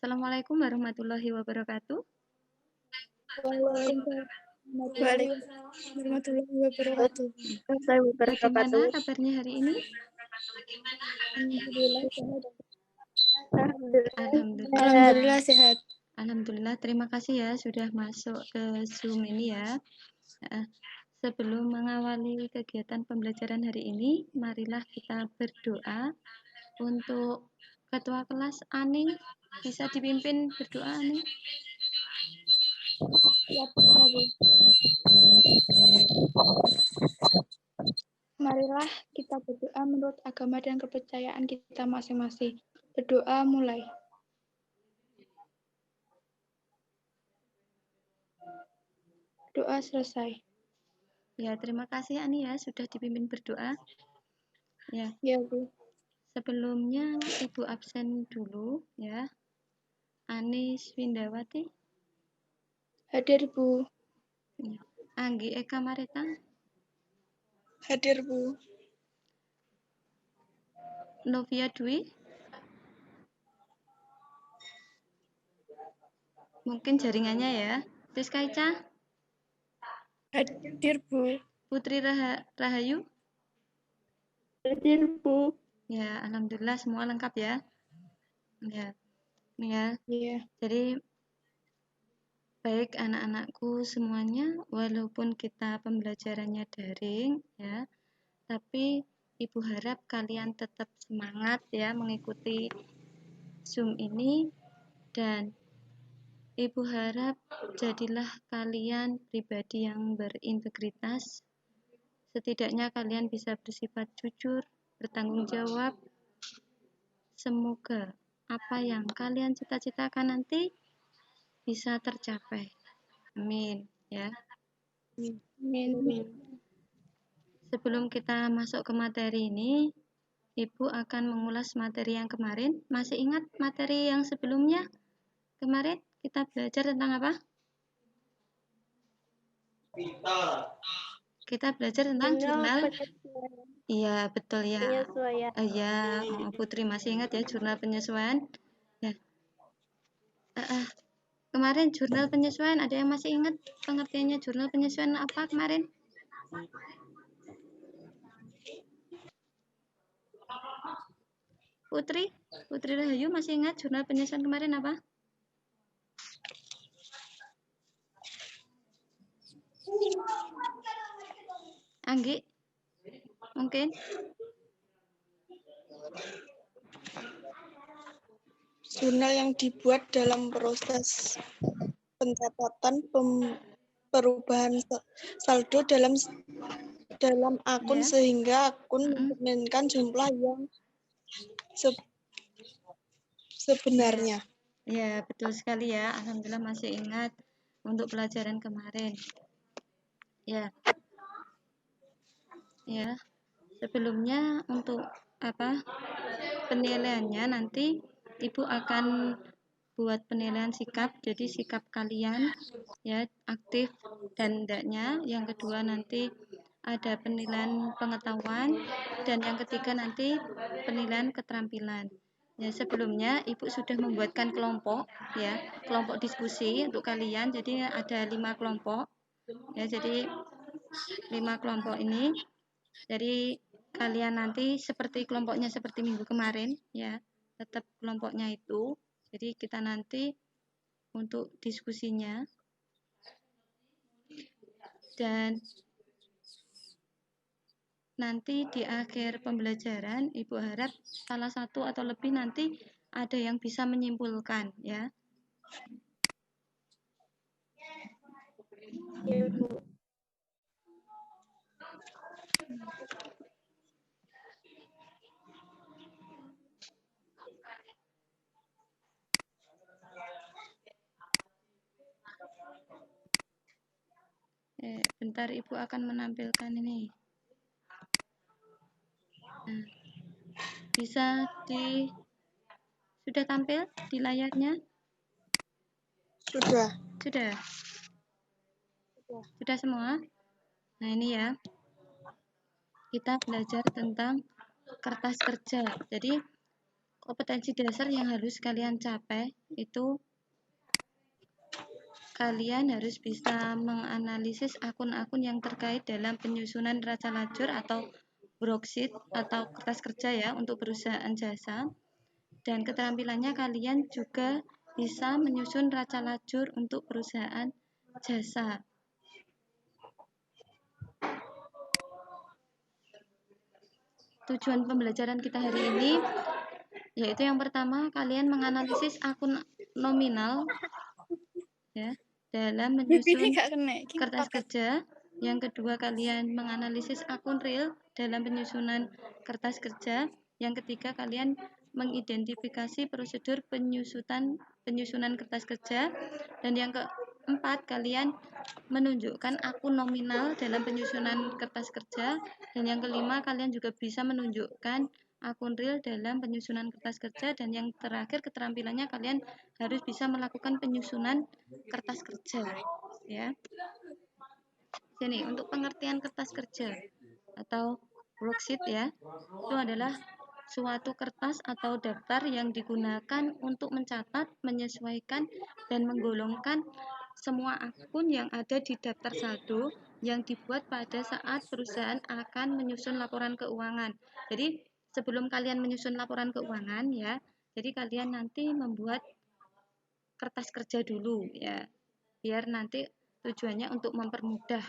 Assalamualaikum warahmatullahi wabarakatuh. Waalaikumsalam warahmatullahi wabarakatuh. Bagaimana kabarnya hari ini? Alhamdulillah sehat. Alhamdulillah, terima kasih ya sudah masuk ke Zoom ini ya. Sebelum mengawali kegiatan pembelajaran hari ini, marilah kita berdoa untuk Ketua Kelas Ani. Bisa dipimpin berdoa Ani? Marilah kita berdoa menurut agama dan kepercayaan kita masing-masing. Berdoa mulai. Doa selesai. Ya, terima kasih Ani ya sudah dipimpin berdoa. Ya. Ya, Bu. Sebelumnya Ibu absen dulu ya. Ani Swindawati. Hadir, Bu. Ya. Anggi Eka Marita. Hadir, Bu. Novia Dwi. Mungkin jaringannya ya. Rizka Ica. Hadir, Bu. Putri Rahayu. Hadir, Bu. Ya, alhamdulillah semua lengkap ya. Ya. Iya. Jadi baik anak-anakku semuanya, walaupun kita pembelajarannya daring ya, tapi Ibu harap kalian tetap semangat ya mengikuti Zoom ini, dan Ibu harap jadilah kalian pribadi yang berintegritas. Setidaknya kalian bisa bersifat jujur, bertanggung jawab. Semoga apa yang kalian cita-citakan nanti bisa tercapai. Amin ya. Amin. Sebelum kita masuk ke materi ini, Ibu akan mengulas materi yang kemarin. Masih ingat materi yang sebelumnya? Kemarin kita belajar tentang apa? Kita belajar tentang jurnal. Iya, betul ya. Iya, Putri masih ingat ya jurnal penyesuaian. Ya. Kemarin jurnal penyesuaian, ada yang masih ingat pengertiannya jurnal penyesuaian apa kemarin? Putri Rahayu masih ingat jurnal penyesuaian kemarin apa? Anggi? Mungkin? Jurnal yang dibuat dalam proses pencatatan perubahan saldo dalam akun sehingga akun mencerminkan jumlah yang sebenarnya. Ya, betul sekali ya. Alhamdulillah masih ingat untuk pelajaran kemarin. Ya. Ya. Sebelumnya untuk penilaiannya nanti Ibu akan buat penilaian sikap. Jadi sikap kalian ya aktif dan tidaknya. Yang kedua nanti ada penilaian pengetahuan, dan yang ketiga nanti penilaian keterampilan. Ya, sebelumnya Ibu sudah membuatkan kelompok ya, kelompok diskusi untuk kalian. Jadi ada 5 kelompok. Ya, jadi 5 kelompok ini. Jadi kalian nanti seperti kelompoknya seperti minggu kemarin ya, tetap kelompoknya itu. Jadi kita nanti untuk diskusinya, dan nanti di akhir pembelajaran Ibu harap salah satu atau lebih nanti ada yang bisa menyimpulkan ya. Bentar, Ibu akan menampilkan ini. Nah, bisa sudah tampil di layarnya? Sudah. Sudah semua? Nah, ini ya. Kita belajar tentang kertas kerja. Jadi kompetensi dasar yang harus kalian capai itu kalian harus bisa menganalisis akun-akun yang terkait dalam penyusunan neraca lajur atau worksheet atau kertas kerja ya untuk perusahaan jasa. Dan keterampilannya kalian juga bisa menyusun neraca lajur untuk perusahaan jasa. Tujuan pembelajaran kita hari ini yaitu yang pertama kalian menganalisis akun nominal ya dalam menyusun kertas kerja. Yang kedua kalian menganalisis akun real dalam penyusunan kertas kerja. Yang ketiga kalian mengidentifikasi prosedur penyusunan kertas kerja. Dan yang keempat kalian menunjukkan akun nominal dalam penyusunan kertas kerja. Dan yang kelima kalian juga bisa menunjukkan akun real dalam penyusunan kertas kerja. Dan yang terakhir keterampilannya kalian harus bisa melakukan penyusunan kertas kerja ya. Sini untuk pengertian kertas kerja atau worksheet ya, itu adalah suatu kertas atau daftar yang digunakan untuk mencatat, menyesuaikan dan menggolongkan semua akun yang ada di daftar saldo yang dibuat pada saat perusahaan akan menyusun laporan keuangan. Jadi sebelum kalian menyusun laporan keuangan ya, jadi kalian nanti membuat kertas kerja dulu ya, biar nanti tujuannya untuk mempermudah.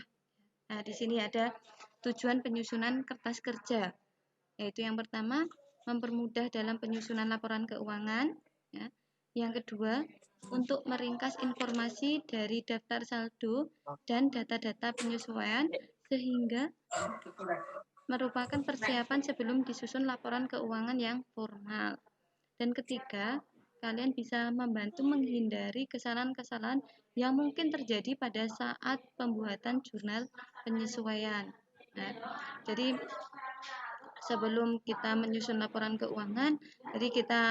Nah, di sini ada tujuan penyusunan kertas kerja, yaitu yang pertama mempermudah dalam penyusunan laporan keuangan ya. Yang kedua untuk meringkas informasi dari daftar saldo dan data-data penyesuaian sehingga merupakan persiapan sebelum disusun laporan keuangan yang formal. Dan ketiga, kalian bisa membantu menghindari kesalahan-kesalahan yang mungkin terjadi pada saat pembuatan jurnal penyesuaian. Nah, jadi sebelum kita menyusun laporan keuangan, jadi kita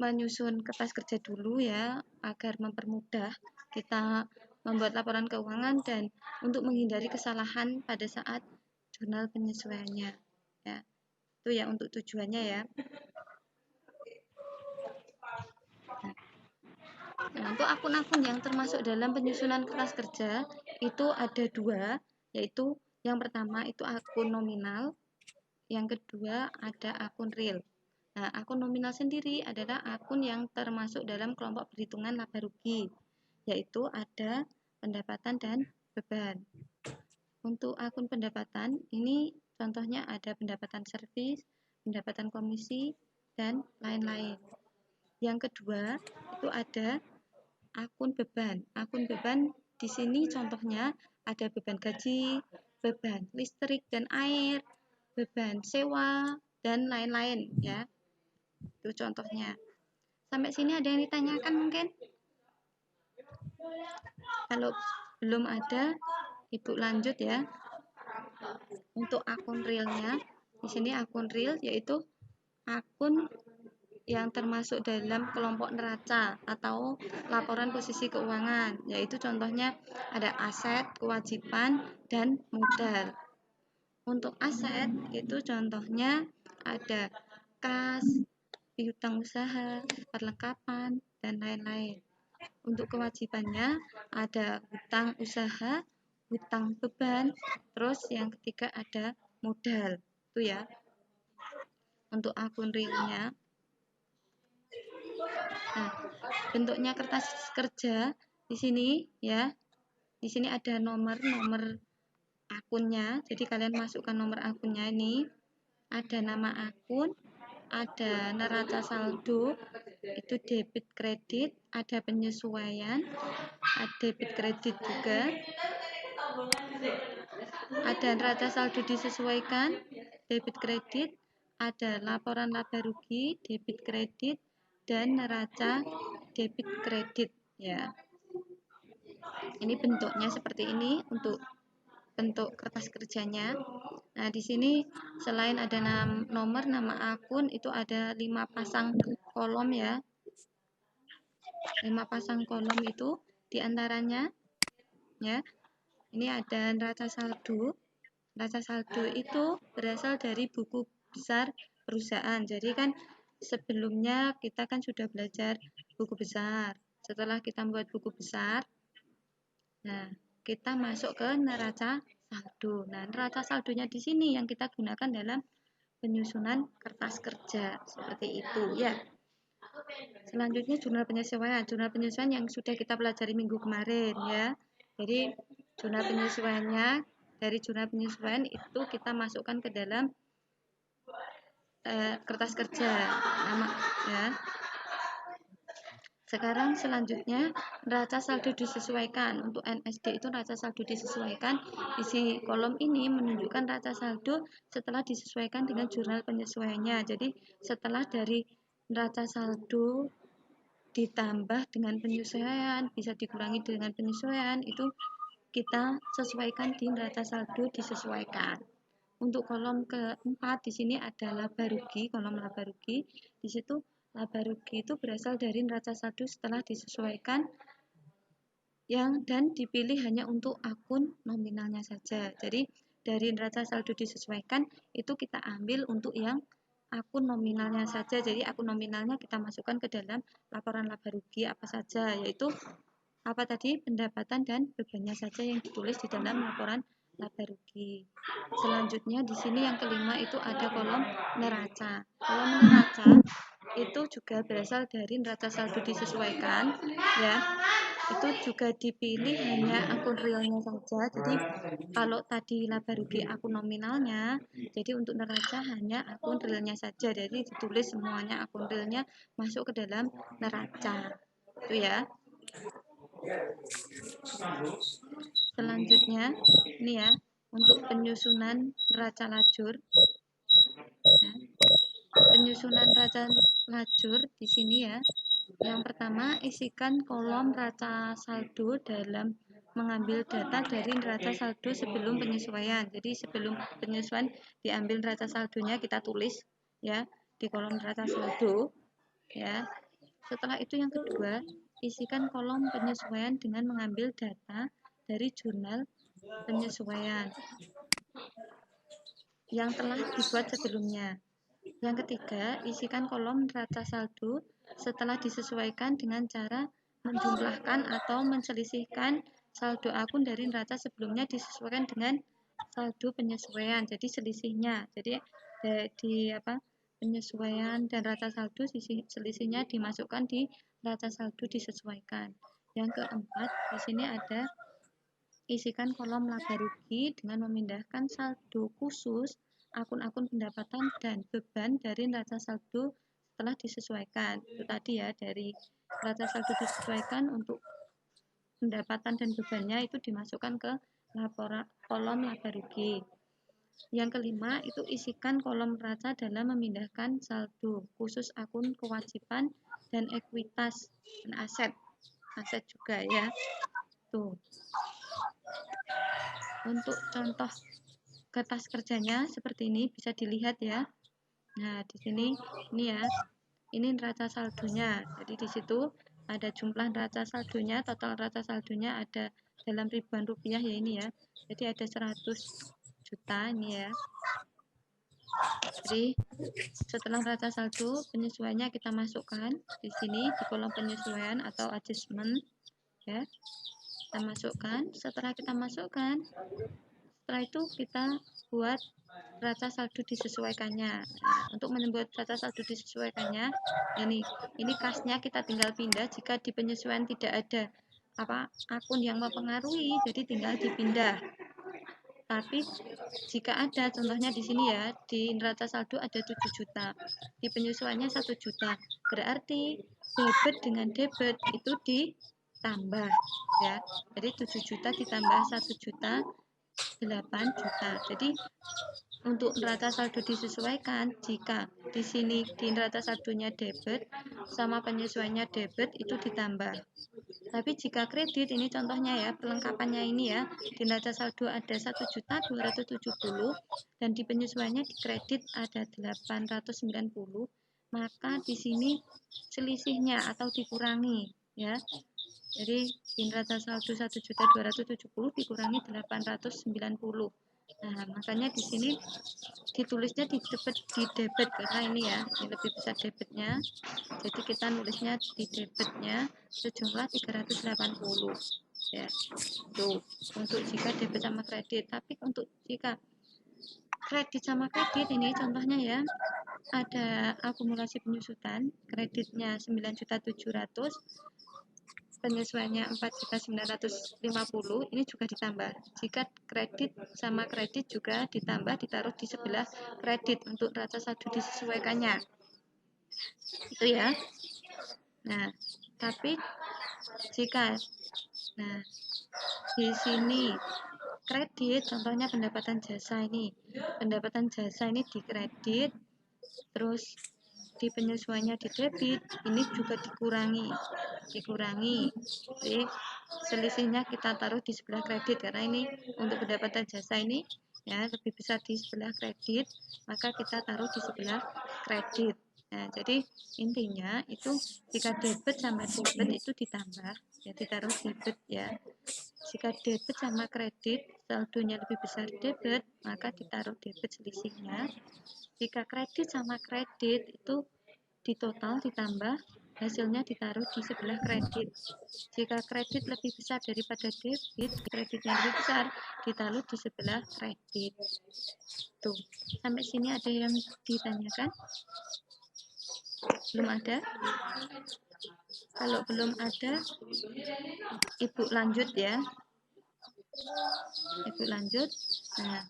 menyusun kertas kerja dulu ya, agar mempermudah kita membuat laporan keuangan dan untuk menghindari kesalahan pada saat jurnal penyesuaiannya. Ya, itu ya untuk tujuannya ya. Nah, untuk akun-akun yang termasuk dalam penyusunan kertas kerja itu ada dua, yaitu yang pertama itu akun nominal, yang kedua ada akun real. Nah, akun nominal sendiri adalah akun yang termasuk dalam kelompok perhitungan laba rugi, yaitu ada pendapatan dan beban. Untuk akun pendapatan, ini contohnya ada pendapatan servis, pendapatan komisi, dan lain-lain. Yang kedua, itu ada akun beban. Akun beban di sini contohnya ada beban gaji, beban listrik dan air, beban sewa, dan lain-lain ya. Itu contohnya. Sampai sini ada yang ditanyakan mungkin? Kalau belum ada, Ibu lanjut ya. Untuk akun realnya, di sini akun real yaitu akun yang termasuk dalam kelompok neraca atau laporan posisi keuangan, yaitu contohnya ada aset, kewajiban, dan modal. Untuk aset itu contohnya ada kas, piutang usaha, perlengkapan, dan lain-lain. Untuk kewajibannya ada hutang usaha, hutang beban, terus yang ketiga ada modal. Itu ya. Untuk akun realnya. Nah, bentuknya kertas kerja di sini ya. Di sini ada nomor akunnya. Jadi kalian masukkan nomor akunnya ini. Ada nama akun, ada neraca saldo, itu debit kredit, ada penyesuaian, ada debit kredit juga. Ada neraca saldo disesuaikan, debit kredit, ada laporan laba rugi, debit kredit, dan neraca debit kredit ya. Ini bentuknya seperti ini untuk bentuk kertas kerjanya. Nah, di sini selain ada nomor nama akun itu ada 5 pasang kolom ya. 5 pasang kolom itu diantaranya ya. Ini ada neraca saldo. Neraca saldo itu berasal dari buku besar perusahaan. Jadi kan sebelumnya kita kan sudah belajar buku besar. Setelah kita membuat buku besar, nah kita masuk ke neraca saldo. Nah, neraca saldonya di sini yang kita gunakan dalam penyusunan kertas kerja seperti itu ya. Selanjutnya jurnal penyesuaian. Jurnal penyesuaian yang sudah kita pelajari minggu kemarin ya. Jadi jurnal penyesuaiannya, dari jurnal penyesuaian itu kita masukkan ke dalam kertas kerja nama ya. Sekarang selanjutnya neraca saldo disesuaikan. Untuk NSD itu neraca saldo disesuaikan. Isi kolom ini menunjukkan neraca saldo setelah disesuaikan dengan jurnal penyesuaiannya. Jadi setelah dari neraca saldo ditambah dengan penyesuaian, bisa dikurangi dengan penyesuaian, itu kita sesuaikan di neraca saldo disesuaikan. Untuk kolom keempat di sini ada laba rugi, kolom laba rugi. Di situ laba rugi itu berasal dari neraca saldo setelah disesuaikan dan dipilih hanya untuk akun nominalnya saja. Jadi dari neraca saldo disesuaikan itu kita ambil untuk yang akun nominalnya saja. Jadi akun nominalnya kita masukkan ke dalam laporan laba rugi apa saja, yaitu apa tadi, pendapatan dan bebannya saja yang ditulis di dalam laporan laba rugi. Selanjutnya di sini yang kelima itu ada kolom neraca. Kolom neraca itu juga berasal dari neraca saldo disesuaikan ya. Itu juga dipilih hanya akun realnya saja. Jadi kalau tadi laba rugi akun nominalnya, jadi untuk neraca hanya akun realnya saja. Jadi ditulis semuanya akun realnya masuk ke dalam neraca. Itu ya. Selanjutnya ini ya, untuk penyusunan neraca lajur. Nah, penyusunan neraca lajur di sini ya. Yang pertama, isikan kolom neraca saldo dalam mengambil data dari neraca saldo sebelum penyesuaian. Jadi sebelum penyesuaian diambil neraca saldonya kita tulis ya di kolom neraca saldo ya. Setelah itu yang kedua, isikan kolom penyesuaian dengan mengambil data dari jurnal penyesuaian yang telah dibuat sebelumnya. Yang ketiga, isikan kolom neraca saldo setelah disesuaikan dengan cara menjumlahkan atau menselisihkan saldo akun dari neraca sebelumnya disesuaikan dengan saldo penyesuaian. Jadi selisihnya. Jadi penyesuaian dan neraca saldo selisihnya dimasukkan di neraca saldo disesuaikan. Yang keempat, di sini ada isikan kolom laba rugi dengan memindahkan saldo khusus akun-akun pendapatan dan beban dari neraca saldo setelah disesuaikan. Itu tadi ya, dari neraca saldo disesuaikan untuk pendapatan dan bebannya itu dimasukkan ke kolom laba rugi. Yang kelima itu isikan kolom neraca dalam memindahkan saldo khusus akun kewajiban dan ekuitas dan aset juga ya. Tuh. Untuk contoh kertas kerjanya seperti ini bisa dilihat ya. Nah, di sini ini ya. Ini neraca saldonya. Jadi di situ ada jumlah neraca saldonya, total neraca saldonya ada dalam ribuan rupiah ya ini ya. Jadi ada 100 juta ini ya. Jadi setelah neraca saldo, penyesuaiannya kita masukkan di sini di kolom penyesuaian atau adjustment ya. Kita masukkan, setelah kita masukkan, setelah itu kita buat neraca saldo disesuaikannya. Nah, untuk membuat neraca saldo disesuaikannya, ini kasnya kita tinggal pindah jika di penyesuaian tidak ada akun yang mempengaruhi, jadi tinggal dipindah. Tapi jika ada, contohnya di sini ya, di neraca saldo ada 7 juta, di penyesuaiannya 1 juta, berarti debit dengan debit itu ditambah ya. Jadi 7 juta ditambah 1 juta 8 juta. Jadi untuk neraca saldo disesuaikan, jika di sini di neraca saldonya debit sama penyesuaiannya debit itu ditambah. Tapi jika kredit, ini contohnya ya, perlengkapannya ini ya, di neraca saldo ada 1.270 dan di penyesuaiannya di kredit ada 890, maka di sini selisihnya atau dikurangi ya. Jadi di neraca saldo 1.270 dikurangi 890. Nah, makanya di sini ditulisnya di debit karena ini ya, ini lebih besar debitnya. Jadi kita nulisnya di debitnya sejumlah 380 ya. Tuh, untuk jika debit sama kredit. Tapi untuk jika kredit sama kredit ini contohnya ya, ada akumulasi penyusutan, kreditnya 9.700.000, penyesuaiannya 4.950.000, ini juga ditambah. Jika kredit sama kredit juga ditambah, ditaruh di sebelah kredit untuk neraca saldo disesuaikannya. Itu ya. Nah, tapi jika di sini kredit, contohnya pendapatan jasa ini. Pendapatan jasa ini dikredit, terus di penyesuaiannya di debit, ini juga dikurangi. Jadi selisihnya kita taruh di sebelah kredit karena ini untuk pendapatan jasa ini ya lebih besar di sebelah kredit, maka kita taruh di sebelah kredit. Nah, jadi intinya itu jika debit sama debit itu ditambah, ya ditaruh debit ya. Jika debit sama kredit saldonya lebih besar debit, maka ditaruh debit selisihnya. Jika kredit sama kredit itu di total ditambah, hasilnya ditaruh di sebelah kredit. Jika kredit lebih besar daripada debit, kreditnya lebih besar, ditaruh di sebelah kredit. Tuh, sampai sini ada yang ditanyakan? Belum ada? Kalau belum ada, Ibu lanjut ya. Ibu lanjut. Nah,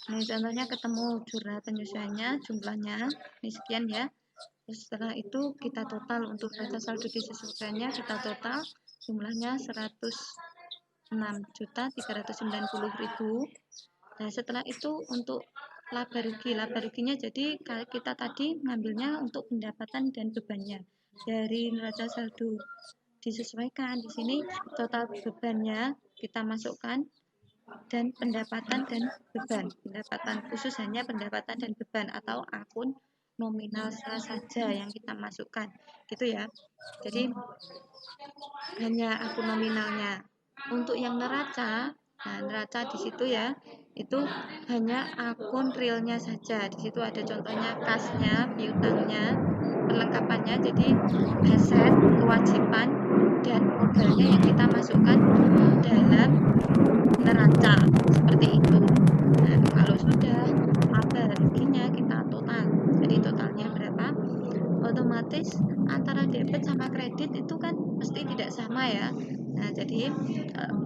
ini contohnya ketemu jurnal penyesuaiannya, jumlahnya, ini sekian ya. Terus setelah itu kita total untuk neraca saldo disesuaikannya, kita total jumlahnya 106.390.000. Nah, setelah itu untuk laba ruginya jadi kita tadi ngambilnya untuk pendapatan dan bebannya. Dari neraca saldo disesuaikan, di sini total bebannya kita masukkan dan pendapatan dan beban. Pendapatan khusus hanya pendapatan dan beban atau akun nominal saja yang kita masukkan. Gitu ya. Jadi hanya akun nominalnya. Untuk yang neraca, nah neraca di situ ya, itu hanya akun realnya saja. Di situ ada contohnya kasnya, piutangnya, perlengkapannya, jadi aset, kewajiban, dan modalnya yang kita masukkan dalam neraca seperti itu. Nah, kalau sudah laba ruginya kita total. Jadi totalnya berapa? Otomatis antara debit sama kredit itu kan mesti tidak sama ya. Nah, jadi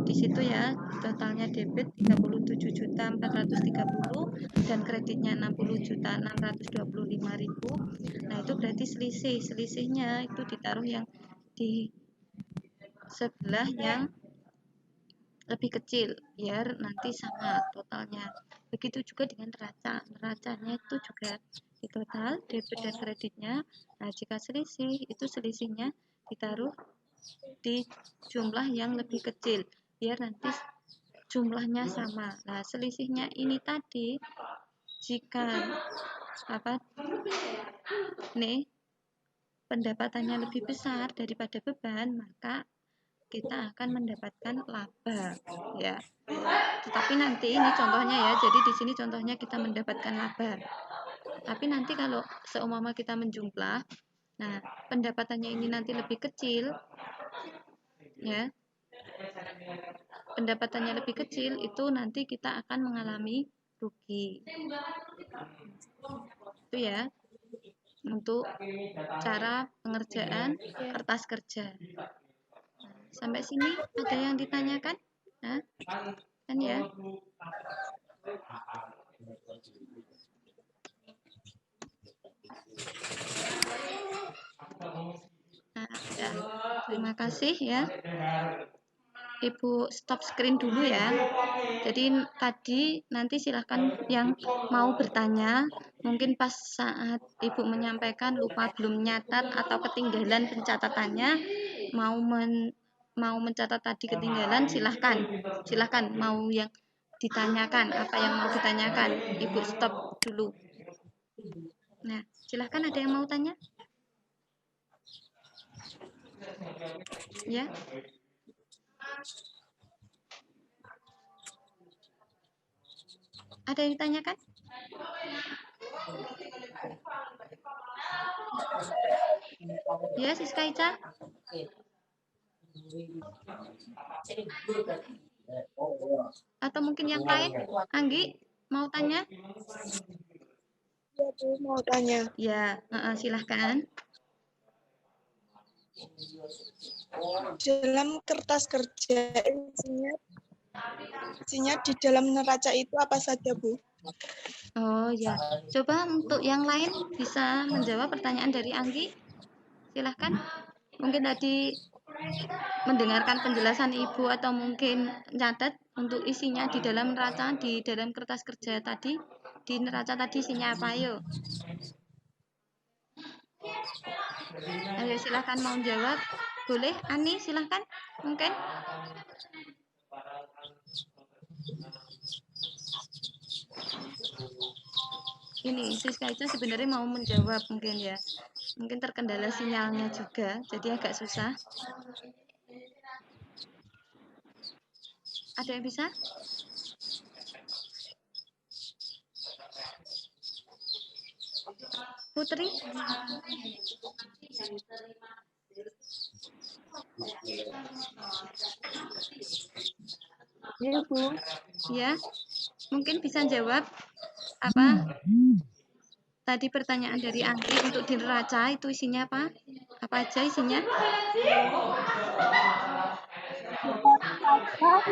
di situ ya totalnya debit 37.430 dan kreditnya 60.625.000. Nah, itu berarti selisihnya itu ditaruh yang di sebelah yang lebih kecil biar nanti sama totalnya. Begitu juga dengan neracanya itu juga di total debit dan kreditnya. Nah, jika selisih itu selisihnya ditaruh di jumlah yang lebih kecil biar nanti jumlahnya sama. Nah, selisihnya ini tadi jika pendapatannya lebih besar daripada beban, maka kita akan mendapatkan laba ya. Tetapi nanti ini contohnya ya. Jadi di sini contohnya kita mendapatkan laba. Tapi nanti kalau seumpama kita menjumlah, nah pendapatannya ini nanti lebih kecil ya. Pendapatannya lebih kecil itu nanti kita akan mengalami rugi. Itu ya. Untuk cara pengerjaan kertas kerja. Sampai sini ada yang ditanyakan? Nah, kan ya? Nah, ya. Terima kasih ya. Ibu stop screen dulu ya. Jadi tadi nanti silahkan yang mau bertanya, mungkin pas saat Ibu menyampaikan lupa belum nyatat atau ketinggalan pencatatannya, mau mencatat tadi ketinggalan, silahkan mau yang ditanyakan, apa yang mau ditanyakan, Ibu stop dulu. Nah, silahkan ada yang mau tanya? Ya. Ada yang ditanyakan? Ya, Siska Ica? Atau mungkin yang lain? Anggi, mau tanya? Ya, Bu, mau tanya. Ya, silahkan. Dalam kertas kerja isinya di dalam neraca itu apa saja, Bu? Oh ya, coba untuk yang lain bisa menjawab pertanyaan dari Anggi. Silahkan. Mungkin tadi mendengarkan penjelasan Ibu atau mungkin nyatet untuk isinya di dalam neraca, di dalam kertas kerja tadi, di neraca tadi isinya apa, ayo. Ayo silahkan mau jawab. Boleh, Ani silahkan, mungkin. Ini Siska itu sebenarnya mau menjawab mungkin ya. Mungkin terkendala sinyalnya juga, jadi agak susah. Ada yang bisa? Putri? Ya, Bu. Ya, mungkin bisa jawab apa tadi pertanyaan dari Anggi untuk di neraca itu isinya apa? Apa aja isinya? Ada aset,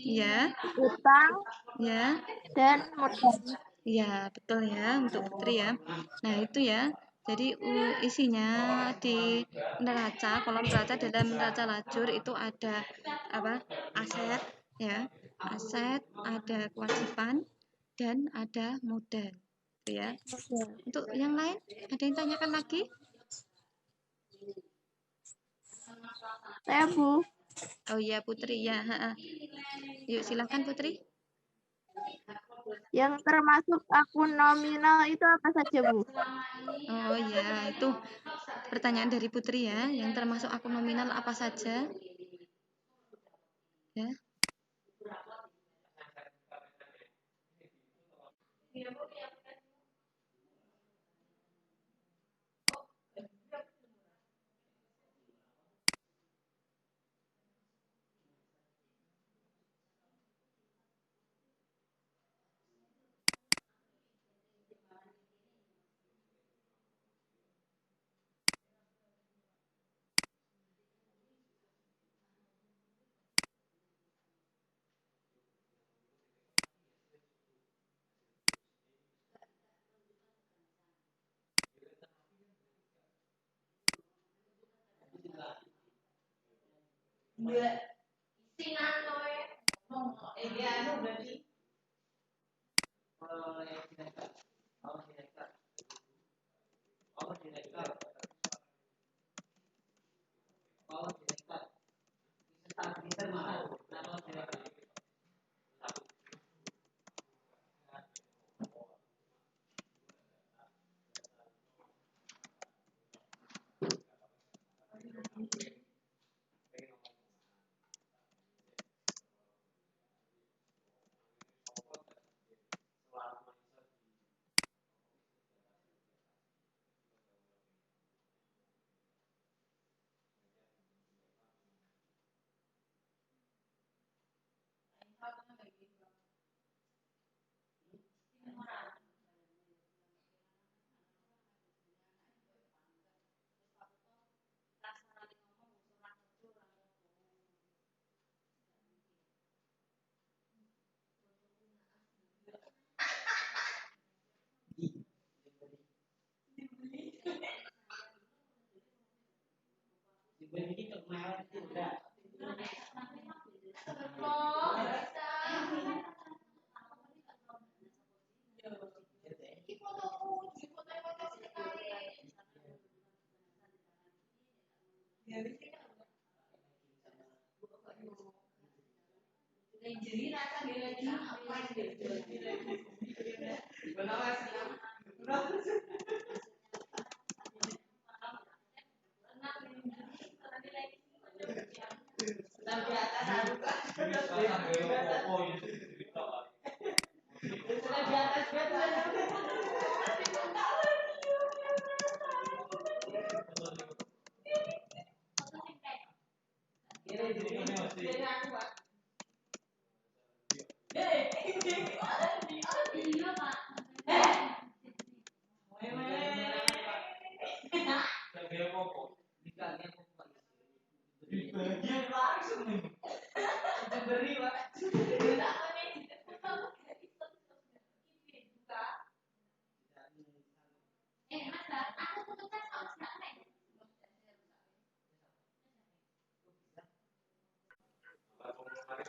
Ya, utang, ya, dan modal. ya, betul ya untuk Putri ya. Nah, itu ya. Jadi isinya di neraca, kolom neraca dalam neraca lajur itu ada apa? Aset ya. Aset, ada kewajiban dan ada modal. Gitu ya. Untuk yang lain ada yang tanyakan lagi? Saya, Bu. Oh iya Putri ya. Yuk silakan Putri. Yang termasuk akun nominal itu apa saja, Bu? Oh ya, itu pertanyaan dari Putri ya. Yang termasuk akun nominal apa saja? Ya.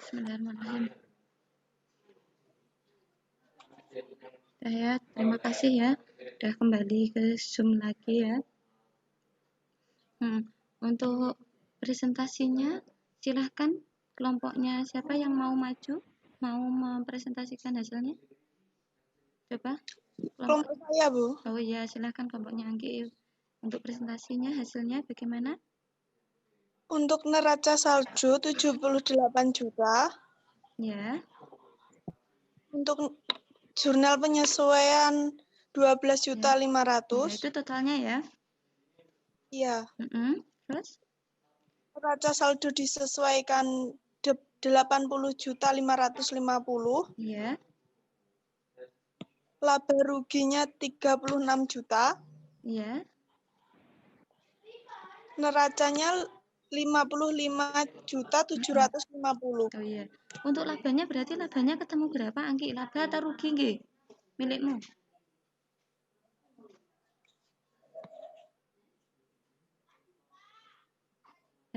Bismillahirrahmanirrahim. Ya, terima kasih ya. Udah kembali ke Zoom lagi ya. Untuk presentasinya, silahkan kelompoknya siapa yang mau maju, mau mempresentasikan hasilnya? Coba. Kelompok saya, Bu. Oh iya, silahkan kelompoknya Anggi. Untuk presentasinya hasilnya bagaimana? Untuk neraca saldo 78 juta. Ya. Untuk jurnal penyesuaian 12.500.000. Ya, itu totalnya ya. Iya. Terus? Neraca saldo disesuaikan 80.550.000. Iya. Laba ruginya 36 juta. Iya. Neracanya 55.750.000. Oh iya. Untuk labanya berarti labanya ketemu berapa, Anggi? Laba atau rugi, Anggi? Milikmu?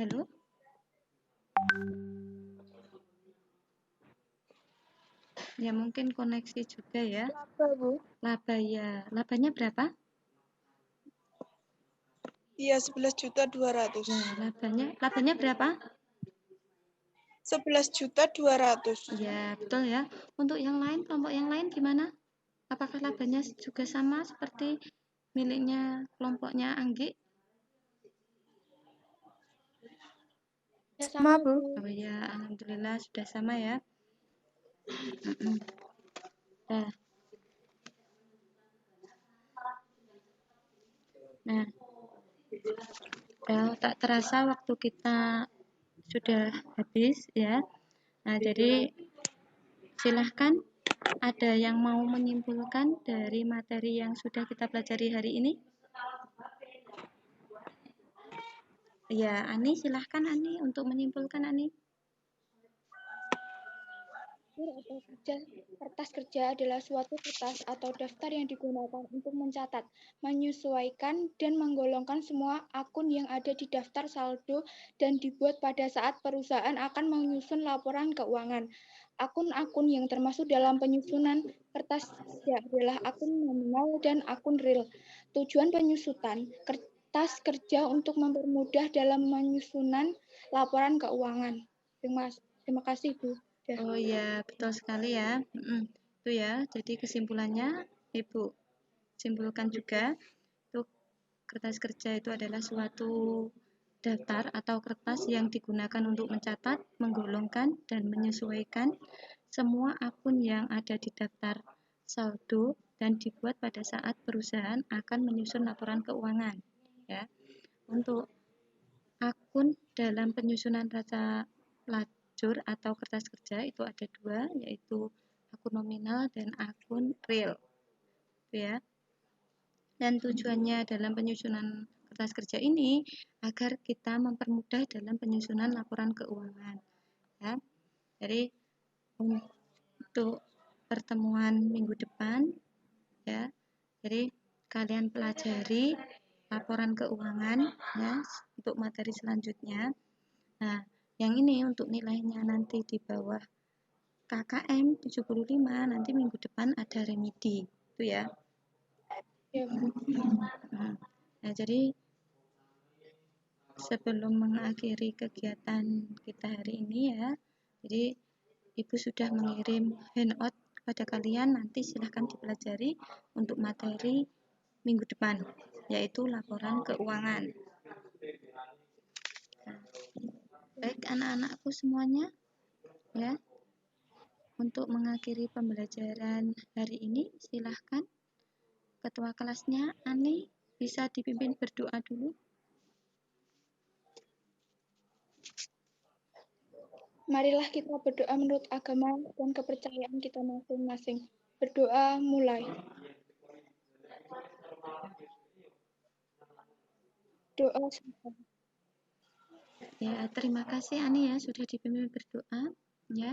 Halo? Ya mungkin koneksi juga ya. Laba, Bu. Laba ya. Labanya berapa? Iya, 11.200.000. Ya, labanya berapa? 11.200.000. Ya, betul ya. Untuk yang lain, kelompok yang lain gimana? Apakah labanya juga sama seperti miliknya kelompoknya Anggi? Ya, sama, Bu. Oh ya, alhamdulillah sudah sama ya. Nah, tak terasa waktu kita sudah habis ya. Nah, jadi silahkan ada yang mau menyimpulkan dari materi yang sudah kita pelajari hari ini? Ya, Ani, silahkan Ani untuk menyimpulkan Ani. Atau kertas kerja adalah suatu kertas atau daftar yang digunakan untuk mencatat, menyesuaikan, dan menggolongkan semua akun yang ada di daftar saldo dan dibuat pada saat perusahaan akan menyusun laporan keuangan. Akun-akun yang termasuk dalam penyusunan kertas kerja adalah akun nominal dan akun real. Tujuan penyusutan kertas kerja untuk mempermudah dalam menyusunan laporan keuangan. Terima kasih, Bu. Oh ya, betul sekali ya. Itu ya. Jadi kesimpulannya Ibu simpulkan juga, itu kertas kerja itu adalah suatu daftar atau kertas yang digunakan untuk mencatat, menggolongkan, dan menyesuaikan semua akun yang ada di daftar saldo dan dibuat pada saat perusahaan akan menyusun laporan keuangan. Ya, untuk akun dalam penyusunan neraca lajur atau kertas kerja itu ada dua, yaitu akun nominal dan akun real. Ya. Dan tujuannya dalam penyusunan kertas kerja ini agar kita mempermudah dalam penyusunan laporan keuangan. Ya. Jadi untuk pertemuan minggu depan, ya, jadi kalian pelajari laporan keuangan ya untuk materi selanjutnya. Nah, yang ini untuk nilainya nanti di bawah KKM 75, nanti minggu depan ada remedi. Itu ya. Nah, jadi sebelum mengakhiri kegiatan kita hari ini ya, jadi Ibu sudah mengirim handout kepada kalian, nanti silahkan dipelajari untuk materi minggu depan, yaitu laporan keuangan. Nah, baik anak-anakku semuanya, ya. untuk mengakhiri pembelajaran hari ini, silahkan ketua kelasnya Ani bisa dipimpin berdoa dulu. Marilah kita berdoa menurut agama dan kepercayaan kita masing-masing. Berdoa mulai. Doa selesai. Ya, terima kasih Ani ya sudah dipimpin berdoa ya.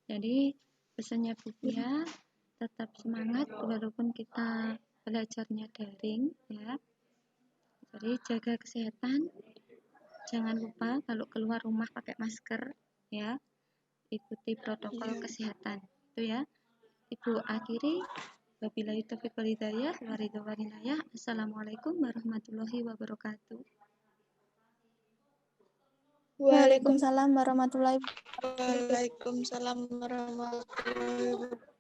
Jadi pesannya Bu Pia, tetap semangat walaupun kita belajarnya daring ya. Jadi jaga kesehatan. Jangan lupa kalau keluar rumah pakai masker ya. Ikuti protokol kesehatan. Itu ya. Ibu akhiri. Wabillahi taufiq wal hidayah. Assalamualaikum warahmatullahi wabarakatuh. Waalaikumsalam. Waalaikumsalam warahmatullahi wabarakatuh. Waalaikumsalam warahmatullahi wabarakatuh.